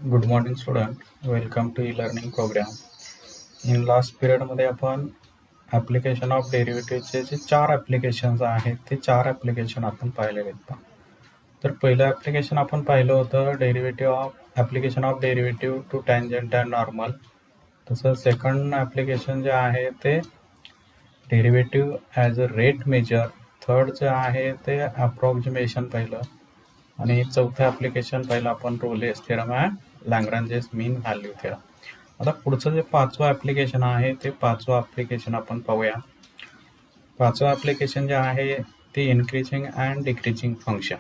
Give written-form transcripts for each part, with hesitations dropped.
Good morning student, welcome to e-learning programme. In last पिरियडमध्ये आपण application of डेरिव्हेटिव्हचे जे 4 applications आहेत ते 4 ॲप्लिकेशन आपण पाहिलेले आहेत. तर पहिलं ॲप्लिकेशन आपण पाहिलं होतं application of derivative to tangent and normal. तसं सेकंड ॲप्लिकेशन जे आहे ते derivative as a rate measure. Third जे आहे ते अप्रॉक्सिमेशन पाहिलं आणि चौथं ॲप्लिकेशन पाहिलं आपण Rolle's theorem and Lagrange's mean value theorem. आता पुढचं जे 5वं ॲप्लिकेशन आहे ते 5वं ॲप्लिकेशन आपण पाहूया. 5वं ॲप्लिकेशन जे आहे ते इन्क्रीजिंग अँड डिक्रीजिंग फंक्शन.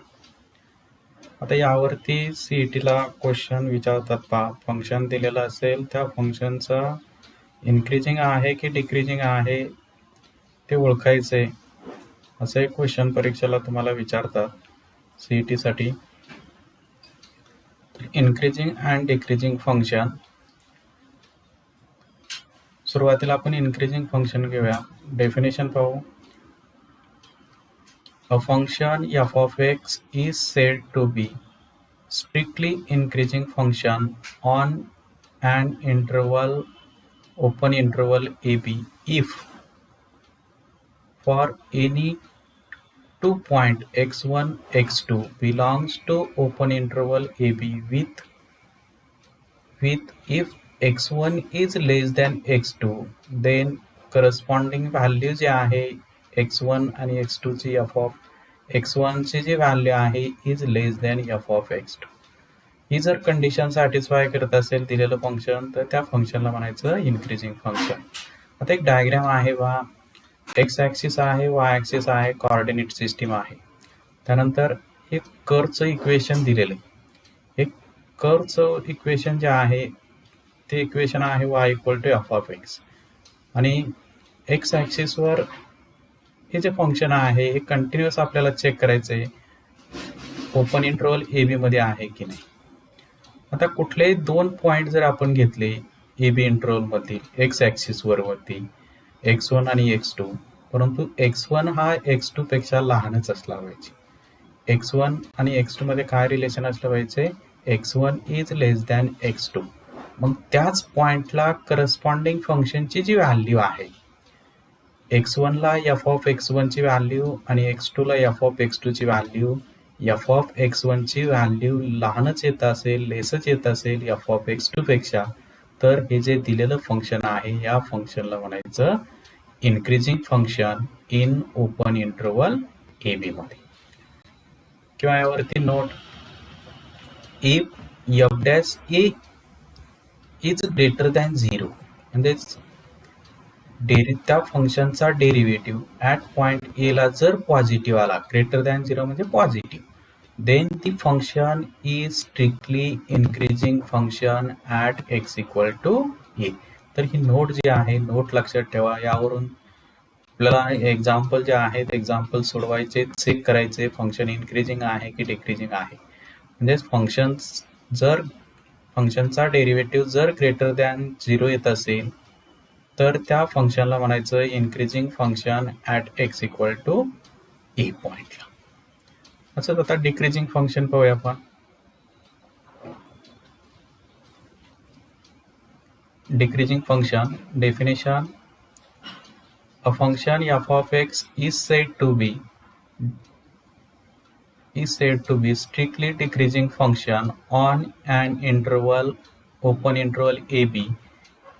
आता यावरती CETला क्वेश्चन विचारतात पहा. फंक्शन दिलेलं असेल त्या फंक्शनचं इन्क्रीजिंग आहे की डिक्रीजिंग आहे ते ओळखायचे, असं एक क्वेश्चन परीक्षेला तुम्हाला विचारतात CETसाठी. Increasing and decreasing function. सुरुवातीला आपण इन्क्रीजिंग फंक्शन घेऊया. डेफिनेशन पाहू. A function f of x is said to be strictly increasing function on an interval open interval AB if for any 2 point x1 x2 belongs to open interval AB with if x1 is less than x2 then corresponding value जे आहे x1 आणि x2 ची f of x1 ची जी value आहे is less than f of x2. ही जर condition satisfy करत असेल दिलेलं फंक्शन तर त्या फंक्शनला म्हणायचं इन्क्रीजिंग फंक्शन. आता एक डायग्राम आहे बा. एक्स ॲक्सिस आहे, वाय ॲक्सिस आहे, कोऑर्डिनेट सिस्टीम आहे. त्यानंतर एक कर्वचं इक्वेशन दिलेलं आहे. एक कर्वचं इक्वेशन जे आहे ते इक्वेशन आहे y equal to f of x आणि एक्स ॲक्सिसवर हे जे फंक्शन आहे हे कंटिन्युअस आपल्याला चेक करायचं आहे ओपन इंटरवल AB मध्ये आहे की नाही. आता कुठलेही 2 पॉईंट जर आपण घेतले AB इंटरवल मधील एक्स ॲक्सिसवर वरती x1 आणि x2, परंतु x1 हा x2 पेक्षा लहानच असला पाहिजे. x1 आणि x2 मध्ये काय रिलेशन असलं पाहिजे, x1 is less than x2. मग त्याच पॉइंटला करस्पॉन्डिंग फंक्शनची जी व्हॅल्यू आहे x1 ला f of x1 ची व्हॅल्यू आणि x2 ला f of x2 ची व्हॅल्यू, f of x1 ची व्हॅल्यू लहानच येत असेल, लेसच येत असेल f of x2 पेक्षा, तर हे जे दिलेलं फंक्शन आहे या फंक्शनला म्हणायचं increasing function in open interval AB मध्ये. किंवा यावरती note, if f dash a is greater than 0 म्हणजेच त्या फंक्शनचा डेरिव्हेटिव्ह ॲट पॉइंट ए ला जर पॉझिटिव्ह आला, ग्रेटर दॅन 0 म्हणजे positive, then the function is strictly increasing function at x equal to a. तर ही नोट जी आहे, नोट लक्षात ठेवा. यावरून आपल्याला एक्झाम्पल जे आहेत एक्झाम्पल सोडवायचे, चेक करायचे फंक्शन इन्क्रीजिंग आहे की डिक्रीजिंग आहे. म्हणजे फंक्शनचा डेरिव्हेटिव्ह जर ग्रेटर दॅन 0 येत असेल तर त्या फंक्शनला म्हणायचं increasing function at x equal to a पॉइंटला. असंच आता डिक्रीजिंग फंक्शन पाहूया आपण. Decreasing function definition. A function f of x is said to be strictly decreasing function on an interval open interval AB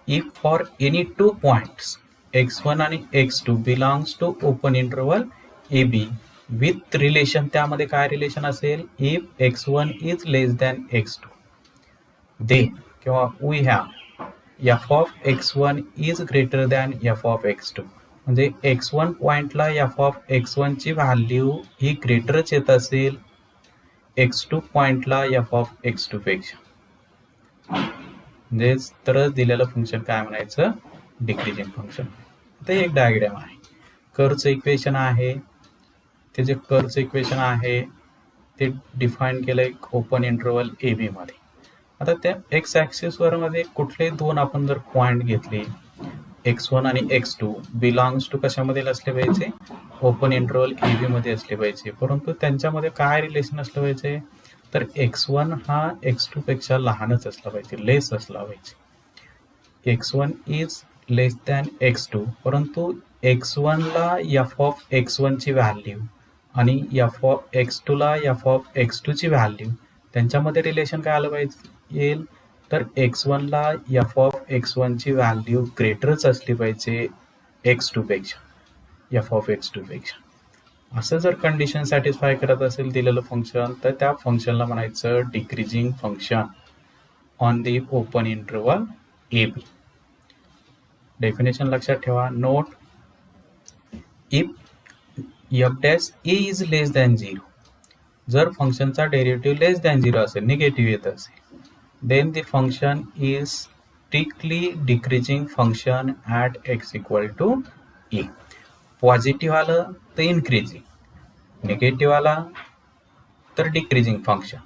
if for any 2 points x1 आणि x2 belongs to open interval AB with relation, त्यामध्ये काय relation असेल, if x1 is less than x2 then किंवा we have f of x1 is greater than f of x2. म्हणजे x1 पॉइंटला f of x1 ची value ही ग्रेटरच येत असेल x2 पॉइंटला f of x2 पेक्षा, म्हणजे तरच दिलेलं फंक्शन काय म्हणायचं डिक्रीजिंग फंक्शन. आता एक डायग्राम आहे, कर्वचं इक्वेशन आहे. ते जे कर्वचं इक्वेशन आहे ते डिफाईन केलंय ओपन इंटरवल AB मध्ये. आता त्या एक्स ॲक्सिसवर मध्ये कुठले 2 आपण जर पॉइंट घेतले x1 आणि x2 बिलॉंग्स टू कशामध्ये असले पाहिजे, ओपन इंटरवल AB मध्ये असले पाहिजे. परंतु त्यांच्यामध्ये काय रिलेशन असलं पाहिजे, तर x1 हा x2 पेक्षा लहानच असला पाहिजे, लेस असला पाहिजे. x1 is less than x2, परंतु x1 ला f ऑफ x1 ची व्हॅल्यू आणि f ऑफ x2 ला f ऑफ x2 ची व्हॅल्यू त्यांच्यामध्ये रिलेशन काय आलं पाहिजे येईल, तर x1 ला f ऑफ x1 ची व्हॅल्यू ग्रेटरच असली पाहिजे x2 पेक्षा, f ऑफ x2 पेक्षा. असं जर कंडिशन सॅटिस्फाय करत असेल दिलेलं फंक्शन, तर त्या फंक्शनला म्हणायचं decreasing function on the open interval a b. Definition लक्षात ठेवा. Note, if f dash a is less than 0, जर फंक्शनचा डेरिव्हेटिव्ह लेस दॅन 0 असेल, निगेटिव्ह येत असेल, then the function is strictly decreasing function at x equal to a. Positive आलं तर increasing, negative आला तर डिक्रीजिंग फंक्शन.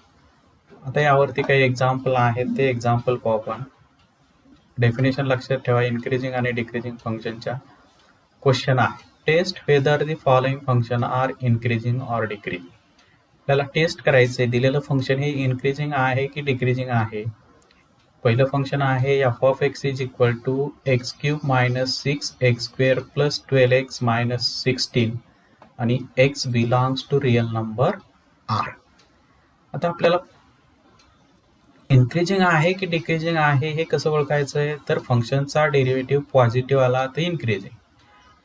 आता यावरती काही एक्झाम्पल आहेत, ते एक्झाम्पल पाहू आपण. डेफिनेशन लक्षात ठेवा. इन्क्रीजिंग आणि डिक्रीजिंग फंक्शनच्या क्वेश्चन आहे, test whether the following function are increasing or decreasing. आपल्याला टेस्ट करायचंय दिलेलं फंक्शन हे इन्क्रीजिंग आहे की डिक्रीजिंग आहे. पहिलं फंक्शन आहे f of x is equal to x cube minus 6x² plus 12x minus 16 आणि x belongs to real number r. आता आपल्याला इन्क्रीजिंग आहे की डिक्रीजिंग आहे हे कसं ओळखायचं आहे, तर फंक्शनचा डेरिव्हेटिव्ह पॉझिटिव्ह आला तर इन्क्रीजिंग,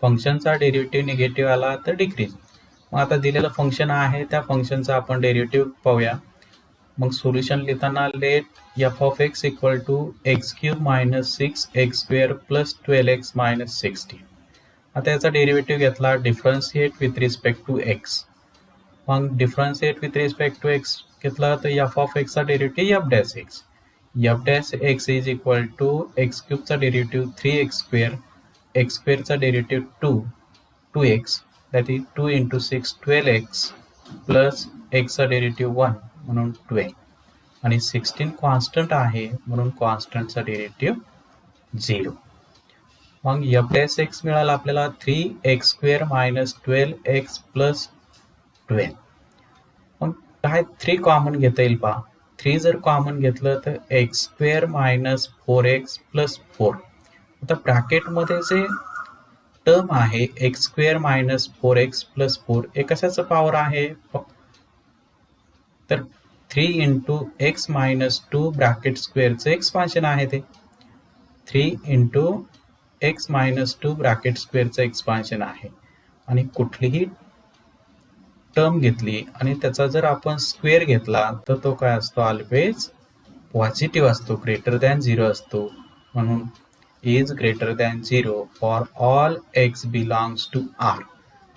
फंक्शनचा डेरिव्हेटिव्ह निगेटिव्ह आला तर डिक्रीजिंग. मग आता दिलेलं फंक्शन आहे त्या फंक्शनचा आपण डेरिव्हेटिव्ह पाहूया. मग सोल्युशन लिहिताना let f of x equal to x cube minus 6x² plus 12x minus 16. आता याचा डेरिव्हेटिव्ह घेतला, differentiate with respect to x. मग differentiate with respect to x घेतला तर एफ ऑफ एक्सचा derivative f dash x. F dash x is equal to x क्यूबचा derivative 3x², x स्क्वेअरचा derivative 2x, that is 2 × 6 12x plus एक्सचा derivative 1 म्हणून 12 आणि 16 constant आहे म्हणून कॉन्स्टंटचा डेरिव्हेटिव्ह 0. मग एफ डॅश एक्स मिळाला आपल्याला 3x² मायनस 12x प्लस 12. मग काय 3 कॉमन घेता येईल पहा. 3 जर कॉमन घेतलं तर x² मायनस 4x प्लस 4. आता ब्रॅकेटमध्ये जे टर्म आहे x² मायनस 4x प्लस 4 हे कशाचं पॉवर आहे, तर 3 × x मायनस 2 ब्रॅकेट स्क्वेअरचं एक्सपान्शन आहे. ते 3 × x मायनस 2 ब्रॅकेट स्क्वेअरचं एक्सपान्शन आहे. आणि कुठलीही टर्म घेतली आणि त्याचा जर आपण स्क्वेअर घेतला तर तो काय असतो, ऑलवेज पॉझिटिव्ह असतो, ग्रेटर दॅन 0 असतो. म्हणून is greater than 0 for all x belongs to r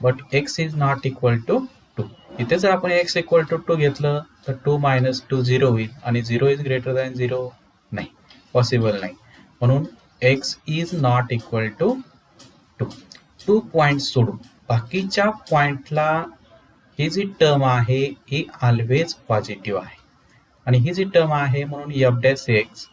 but x is not equal to 2. इथे जर आपण x इक्वल टू 2 घेतलं तर 2 मायनस 2 0 होईल आणि 0 इज ग्रेटर दॅन 0 नाही, पॉसिबल नाही. म्हणून x is not equal to 2. 2 point सोडून बाकीच्या पॉईंटला ही जी टर्म आहे ही ऑलवेज पॉझिटिव्ह आहे. आणि ही जी टर्म आहे म्हणून f dash x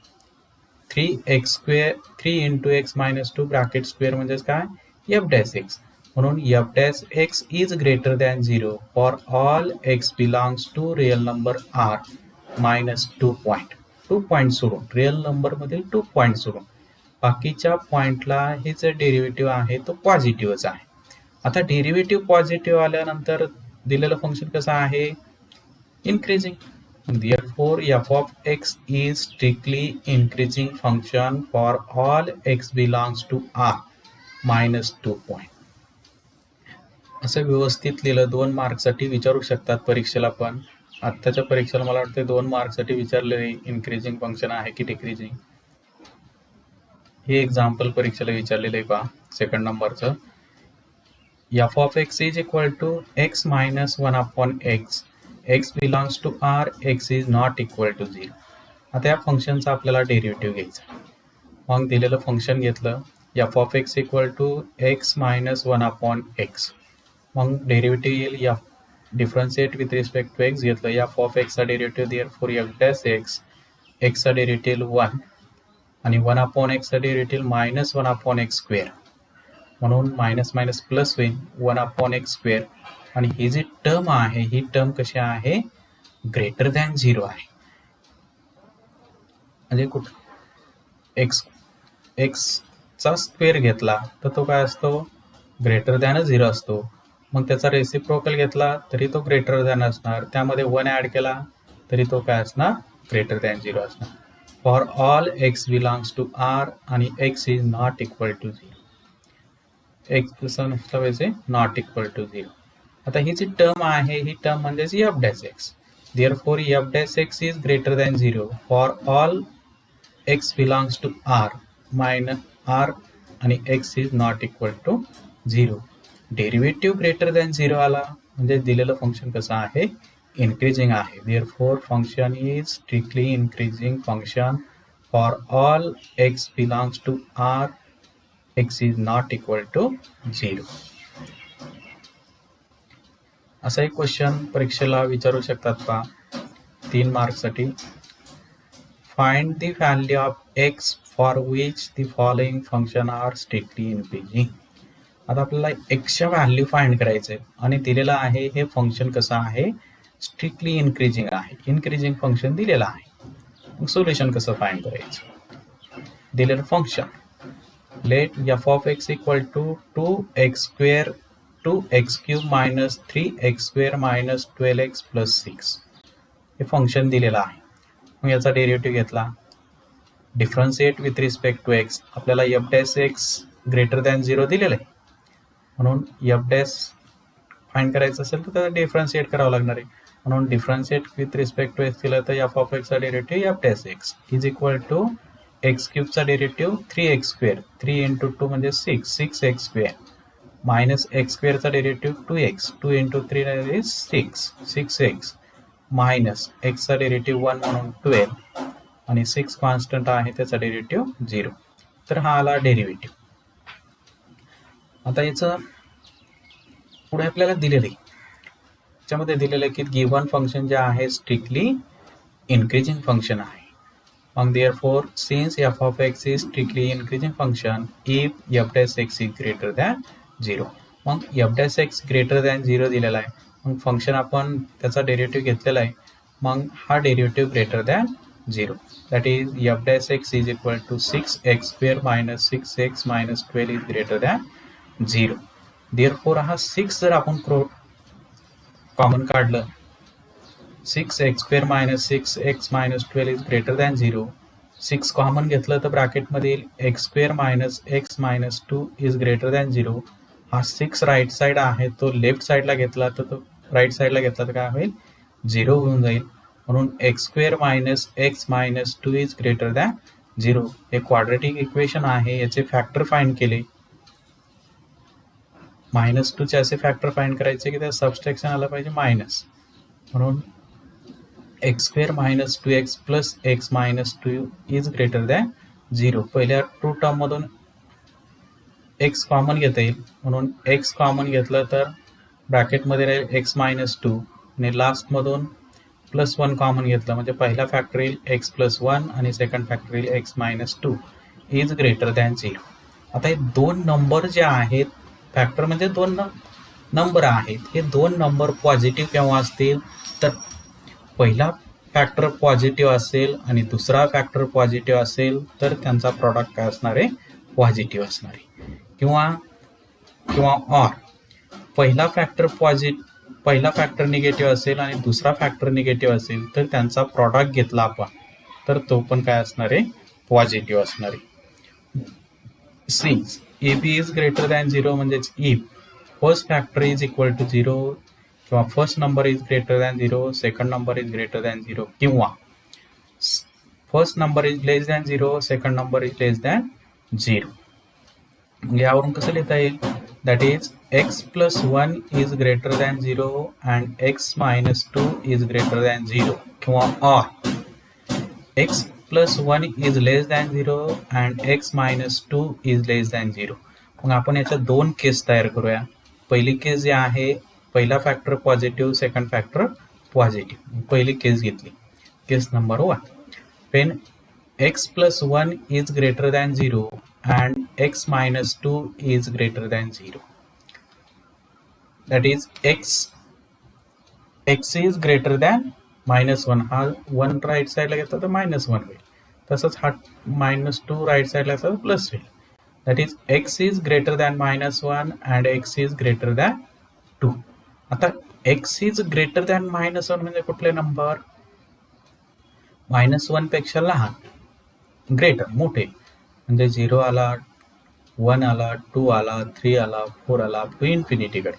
3 × x minus 2 bracket square म्हणजेच काय, एफ डॅश एक्स. म्हणून f dash x is greater than 0 for all x belongs to real number r minus 2 point. 2 point सोडून, रिअल नंबर मधील 2 पॉईंट सोडून बाकीच्या पॉईंटला हे जे डेरिव्हेटिव्ह आहे तो पॉझिटिव्हच आहे. आता डेरिव्हेटिव्ह पॉझिटिव्ह आल्यानंतर दिलेलं फंक्शन कसं आहे, increasing. Therefore, f of x is strictly increasing function for all x belongs to r minus 2 point. असं व्यवस्थित लिहिलं 2 मार्कसाठी विचारू शकतात परीक्षेला. पण आत्ताच्या परीक्षेला मला वाटतं 2 मार्कसाठी विचारले इन्क्रीजिंग फंक्शन आहे की डिक्रीजिंग. हे एक्झाम्पल परीक्षेला विचारलेलं आहे पहा, सेकंड नंबरचं. f of x is equal to x minus 1 upon x. x belongs to r, x is not equal to 0. आता या फंक्शनचा आपल्याला डेरिव्हेटिव्ह घ्यायचा. मग दिलेलं फंक्शन घेतलं f of x equal to x minus 1 upon x. मग डेरिव्हेटिव्ह येईल f differentiate with respect to x घेतलं, f of x चा derivative therefore f dash x, x चा डेरिव्हेटिव्ह 1 आणि 1 upon x चा derivative minus 1 upon x square. म्हणून minus minus plus होईल 1 upon x square. आणि ही जी टर्म आहे ही टर्म कशी आहे, ग्रेटर दॅन 0 आहे, म्हणजे कुठं एक्सचा स्क्वेअर घेतला तर तो काय असतो, ग्रेटर दॅन 0 असतो. मग त्याचा रेसिप्रोकल घेतला तरी तो ग्रेटर दॅन असणार, त्यामध्ये 1 ॲड केला तरी तो काय असणार, ग्रेटर दॅन 0 असणार. For all x belongs to R आणि x is not equal to 0. X कसं नसलं पाहिजे, नॉट इक्वल टू 0. आता ही जी टर्म आहे ही टर्म म्हणजेच f dash x. Therefore f dash x is greater than 0 for all x belongs to R minus R आणि x is not equal to 0. Derivative greater than 0 आला म्हणजे दिलेलं function कसं आहे, इन्क्रीजिंग आहे. Therefore function is strictly increasing function for all x belongs to R, x is not equal to 0. असा एक question परीक्षेला विचारू शकतात का, 3 मार्क्ससाठी. Find the value of x for which the following function are strictly increasing. आता आपल्याला एक्सच्या व्हॅल्यू फाइंड करायचे आणि दिलेलं आहे हे फंक्शन कसं आहे, स्ट्रिक्टली इन्क्रीजिंग आहे. इन्क्रीजिंग फंक्शन दिलेलं आहे. मग सोल्युशन कसं फाइंड करायचं, दिलेलं function let f of x equal to 2x² 2x³ minus 3x² minus 12x plus 6 हे फंक्शन दिलेलं आहे. मग याचा डेरिव्हेटिव्ह घेतला, differentiate with respect to x. आपल्याला f dash x greater than 0 दिलेलं आहे, म्हणून एफ डॅश फाइंड करायचं असेल तर त्याला डिफरन्शिएट करावं लागणार आहे. म्हणून differentiate with respect to x दिलं तर एफ ऑफ एक्सचा derivative f dash x is equal to x³ derivative 3x², 3 into 2 म्हणजे 6x² मायनस x² चा derivative 2x, 2 into 3 is 6x minus एक्सचा डेरिव्हेटिव्ह 1 म्हणून 12 आणि 6 कॉन्स्टंट आहे त्याचा डेरिव्हेटिव्ह 0. तर हा आला डेरिव्हेटिव्ह. आता याचं पुढे आपल्याला दिलेलं आहे, त्याच्यामध्ये दिलेलं आहे की गिव्हन फंक्शन जे आहे स्ट्रिक्टली इन्क्रीजिंग फंक्शन आहे. मग therefore since F of x is strictly increasing function if f dash x is greater than 0. मग F dash x greater than 0 दिलेला आहे, मग फंक्शन आपण त्याचा डेरिव्हेटिव्ह घेतलेला आहे, मग हा derivative greater than 0. That is f dash x is equal to 6x² minus 6x minus 12 is greater than 0. Therefore हा 6 जर आपण कॉमन काढलं, 6x² minus 6x minus 12 is greater than 0. 6 common घेतलं तर ब्रॅकेटमध्ये येईल x² minus x minus 2 is greater than 0. हा 6 right side आहे तो लेफ्ट साईडला घेतला तर तो राईट साईडला घेतला तर काय होईल, 0 होऊन जाईल. म्हणून x² minus x minus 2 is greater than 0. हे क्वाड्रेटिक इक्वेशन आहे, याचे फॅक्टर फाइंड केले. -2चे असे फॅक्टर फाइंड करायचे की त्या सबस्ट्रॅक्शन आलं पाहिजे मायनस, म्हणून x² minus 2x plus x minus 2 is greater than 0. पहिल्या 2 टर्म मधून x कॉमन घेता येईल, म्हणून x कॉमन घेतलं तर ब्रॅकेटमध्ये राहील x मायनस 2 आणि लास्ट मधून +1 कॉमन घेतलं म्हणजे पहिला फॅक्टर येईल x प्लस 1 आणि सेकंड फॅक्टर येईल x minus 2 is greater than 0. आता हे 2 नंबर जे आहेत, फॅक्टर म्हणजे 2 नंबर आहेत, हे 2 नंबर पॉझिटिव्ह केव्हा असतील तर पहिला फॅक्टर पॉझिटिव्ह असेल आणि दुसरा फॅक्टर पॉझिटिव्ह असेल तर त्यांचा प्रॉडक्ट काय असणार आहे, पॉझिटिव्ह असणार आहे. किंवा ऑर पहिला फॅक्टर निगेटिव्ह असेल आणि दुसरा फॅक्टर निगेटिव्ह असेल तर त्यांचा प्रॉडक्ट घेतला आपण तर तो पण काय असणार आहे, पॉझिटिव्ह असणार आहे. Since AB is greater than 0 म्हणजेच if first factor is equal to 0 किंवा first number is greater than 0, second number is greater than 0 किंवा first number is less than 0, second number is less than 0. यावरून कसं लिहिता येईल, that is x plus 1 is greater than 0 and x minus 2 is greater than 0 किंवा or x plus 1 is less than 0 and x minus 2 is less than 0. मग आपण याच्या 2 केस तयार करूया. पहिली केस जी आहे, पहिला factor positive, second factor positive. पहिली केस घेतली, केस number 1. when x plus 1 is greater than 0 and x minus 2 is greater than 0. That is x is greater than -1 हा 1 राईट साईडला घेतला तर -1 होईल. तसंच हा -2 राईट साईडला घेतला तर प्लस होईल. That is x is greater than -1 and x is greater than 2. आता x इज ग्रेटर दॅन -1 म्हणजे कुठले नंबर? -1 पेक्षा लहान, ग्रेटर मोठे, म्हणजे 0 आला, 1 आला, 2 आला, 3 आला, 4 आला, टू इन्फिनिटीकडे.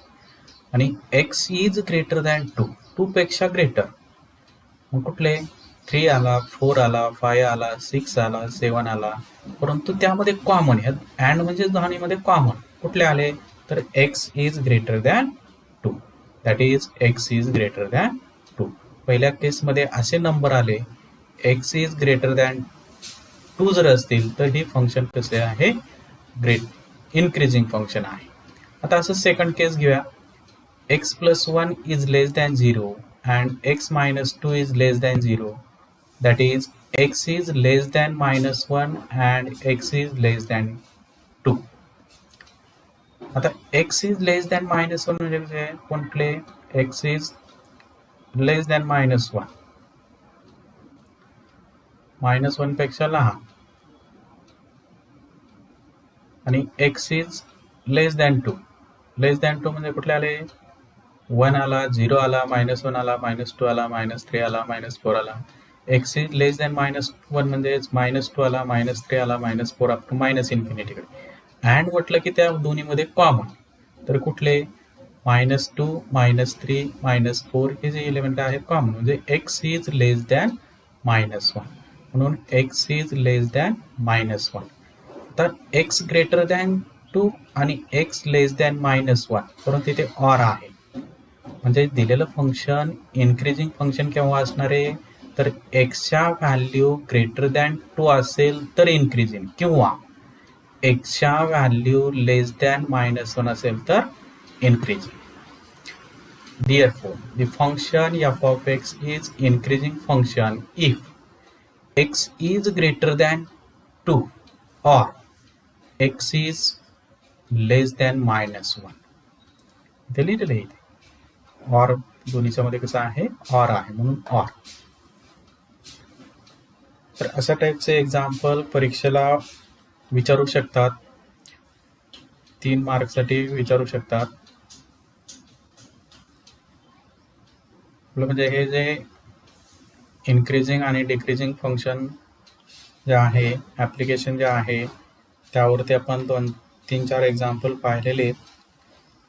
आणि x इज ग्रेटर दॅन 2, 2 पेक्षा ग्रेटर, मग कुठले? 3 आला, 4 आला, 5 आला, 6 आला, 7 आला, परंतु त्यामध्ये कॉमन आहे. अँड म्हणजे दोन्हीमध्ये कॉमन कुठले आले? तर x is greater than 2. That is x is greater than 2. पहिल्या केसमध्ये असे नंबर आले, x इज ग्रेटर दॅन 2 जर असतील तर हे फंक्शन कसे आहे? इन्क्रीजिंग फंक्शन आहे. आता असं सेकंड केस घेऊया. x plus 1 is less than 0 and x minus 2 is less than 0. That is x is less than -1 and x is less than 2. आता x is less than -1 म्हणजे कुठले? x is less than -1, -1 पेक्षा लहान, आणि x is less than 2. Less than 2 म्हणजे कुठले आले? 1 आला, 0 आला, -1 आला, -2 आला, -3 आला, -4 आला. x इज लेस दॅन -1 म्हणजे -2 आला, -3 आला, -4 अप टू इन्फिनिटीकडे. अँड म्हटलं की त्या दोन्हीमध्ये कॉमन, तर कुठले? -2, -3, -4 हे जे एलिमेंट आहेत कॉमन, म्हणजे x इज लेस दॅन -1, म्हणून x इज लेस दॅन -1. तर x ग्रेटर दॅन 2 आणि x लेस दॅन -1, परंतु इथे ऑर आहे, म्हणजे दिलेलं फंक्शन इन्क्रीजिंग फंक्शन केव्हा असणार आहे? तर एक्सच्या व्हॅल्यू ग्रेटर दॅन 2 असेल तर इन्क्रीजिंग, किंवा एक्सच्या व्हॅल्यू लेस दॅन -1 असेल तर increasing. Therefore, the function f of x is increasing function if x is greater than 2 or x is less than -1. इथे लिहिलेलं आहे, इथे ऑर दोन्हीच्या मध्ये कसं आहे? ऑर आहे, म्हणून ऑर. तर अशा टाईपचे एक्झाम्पल परीक्षेला विचारू शकतात, 3 मार्कसाठी विचारू शकतात. म्हणजे हे जे इन्क्रीजिंग आणि डिक्रीजिंग फंक्शन जे आहे, ॲप्लिकेशन जे आहे, त्यावरती आपण 2-3-4 एक्झाम्पल पाहिलेले आहेत.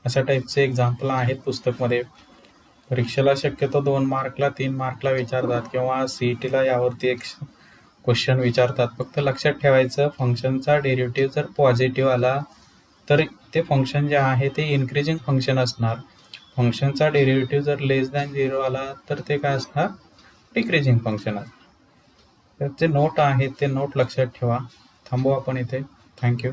अशा टाईपचे एक्झाम्पल आहेत पुस्तकमध्ये. परीक्षेला शक्यतो 2 मार्कला 3 मार्कला विचारतात, किंवा CETला यावरती एक क्वेश्चन विचारतात. फक्त लक्षात ठेवायचं, फंक्शनचा डेरिव्हेटिव्ह जर पॉझिटिव्ह आला तर ते फंक्शन जे आहे ते इन्क्रीजिंग फंक्शन असणार. फंक्शनचा डेरिव्हेटिव्ह जर लेस दॅन 0 आला तर ते काय असणार? डिक्रीजिंग फंक्शन असणार. त्याचे नोट आहेत, ते नोट लक्षात ठेवा. थांबू आपण इथे. थँक्यू.